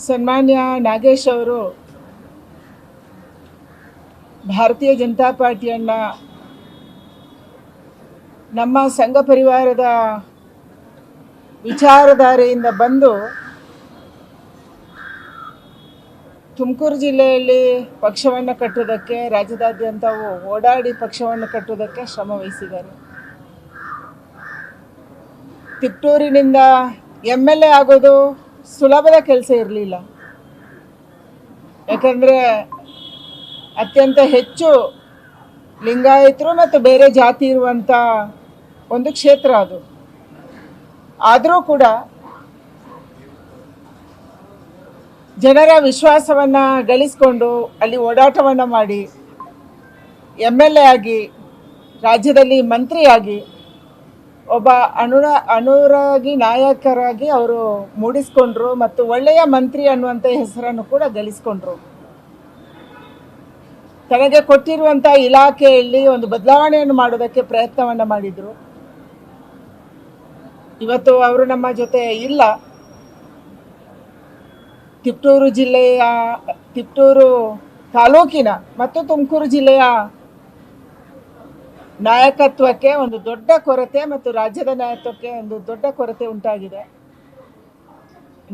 ಸನ್ಮಾನ್ಯ ನಾಗೇಶ್ ಅವರು ಭಾರತೀಯ ಜನತಾ ಪಾರ್ಟಿಯನ್ನು ನಮ್ಮ ಸಂಘ ಪರಿವಾರದ ವಿಚಾರಧಾರೆಯಿಂದ ಬಂದು ತುಮಕೂರು ಜಿಲ್ಲೆಯಲ್ಲಿ ಪಕ್ಷವನ್ನು ಕಟ್ಟುವುದಕ್ಕೆ ರಾಜ್ಯದಾದ್ಯಂತ ಓಡಾಡಿ ಪಕ್ಷವನ್ನು ಕಟ್ಟುವುದಕ್ಕೆ ಶ್ರಮ ವಹಿಸಿದ್ದಾರೆ. ತಿಪ್ಟೂರಿನಿಂದ MLA ಆಗೋದು ಸುಲಭದ ಕೆಲಸ ಇರಲಿಲ್ಲ. ಯಾಕಂದರೆ ಅತ್ಯಂತ ಹೆಚ್ಚು ಲಿಂಗಾಯತರು ಮತ್ತು ಬೇರೆ ಜಾತಿ ಇರುವಂಥ ಒಂದು ಕ್ಷೇತ್ರ ಅದು. ಆದರೂ ಕೂಡ ಜನರ ವಿಶ್ವಾಸವನ್ನು ಗಳಿಸಿಕೊಂಡು ಅಲ್ಲಿ ಓಡಾಟವನ್ನು ಮಾಡಿ MLA ಆಗಿ ರಾಜ್ಯದಲ್ಲಿ ಮಂತ್ರಿಯಾಗಿ ಒಬ್ಬ ಅನುರಾಗಿ ನಾಯಕರಾಗಿ ಅವರು ಮೂಡಿಸ್ಕೊಂಡ್ರು ಮತ್ತು ಒಳ್ಳೆಯ ಮಂತ್ರಿ ಅನ್ನುವಂಥ ಹೆಸರನ್ನು ಕೂಡ ಗಳಿಸ್ಕೊಂಡ್ರು. ತನಗೆ ಕೊಟ್ಟಿರುವಂಥ ಇಲಾಖೆಯಲ್ಲಿ ಒಂದು ಬದಲಾವಣೆಯನ್ನು ಮಾಡೋದಕ್ಕೆ ಪ್ರಯತ್ನವನ್ನು ಮಾಡಿದರು. ಇವತ್ತು ಅವರು ನಮ್ಮ ಜೊತೆ ಇಲ್ಲ. ತಿಪ್ಟೂರು ತಾಲೂಕಿನ ಮತ್ತು ತುಮಕೂರು ಜಿಲ್ಲೆಯ ನಾಯಕತ್ವಕ್ಕೆ ಒಂದು ದೊಡ್ಡ ಕೊರತೆ ಮತ್ತು ರಾಜ್ಯದ ನಾಯಕತ್ವಕ್ಕೆ ಒಂದು ದೊಡ್ಡ ಕೊರತೆ ಉಂಟಾಗಿದೆ.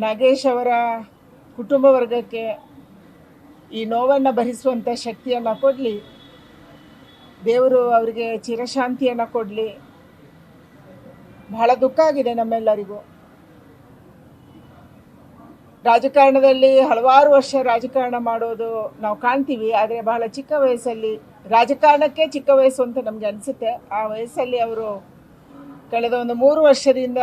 ನಾಗೇಶ್ ಅವರ ಕುಟುಂಬ ವರ್ಗಕ್ಕೆ ಈ ನೋವನ್ನು ಭರಿಸುವಂಥ ಶಕ್ತಿಯನ್ನು ಕೊಡಲಿ, ದೇವರು ಅವರಿಗೆ ಚಿರಶಾಂತಿಯನ್ನು ಕೊಡಲಿ. ಬಹಳ ದುಃಖ ಆಗಿದೆ ನಮ್ಮೆಲ್ಲರಿಗೂ. ರಾಜಕಾರಣದಲ್ಲಿ ಹಲವಾರು ವರ್ಷ ರಾಜಕಾರಣ ಮಾಡೋದು ನಾವು ಕಾಣ್ತೀವಿ, ಆದರೆ ಬಹಳ ಚಿಕ್ಕ ವಯಸ್ಸಲ್ಲಿ ರಾಜಕಾರಣಕ್ಕೆ ಚಿಕ್ಕ ವಯಸ್ಸು ಅಂತ ನಮಗೆ ಅನಿಸುತ್ತೆ. ಆ ವಯಸ್ಸಲ್ಲಿ ಅವರು ಕಳೆದ ಒಂದು 3 ವರ್ಷದಿಂದ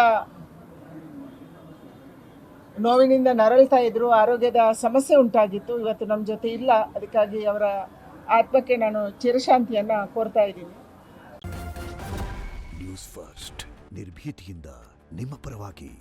ನೋವಿನಿಂದ ನರಳ್ತಾ ಇದ್ದರು. ಆರೋಗ್ಯದ ಸಮಸ್ಯೆ ಉಂಟಾಗಿತ್ತು. ಇವತ್ತು ನಮ್ಮ ಜೊತೆ ಇಲ್ಲ. ಅದಕ್ಕಾಗಿ ಅವರ ಆತ್ಮಕ್ಕೆ ನಾನು ಚಿರಶಾಂತಿಯನ್ನು ಕೋರ್ತಾ ಇದ್ದೀನಿ. ನ್ಯೂಸ್ ಫಸ್ಟ್ ನಿರ್ಭೀತಿಯಿಂದ ನಿಮ್ಮ ಪರವಾಗಿ.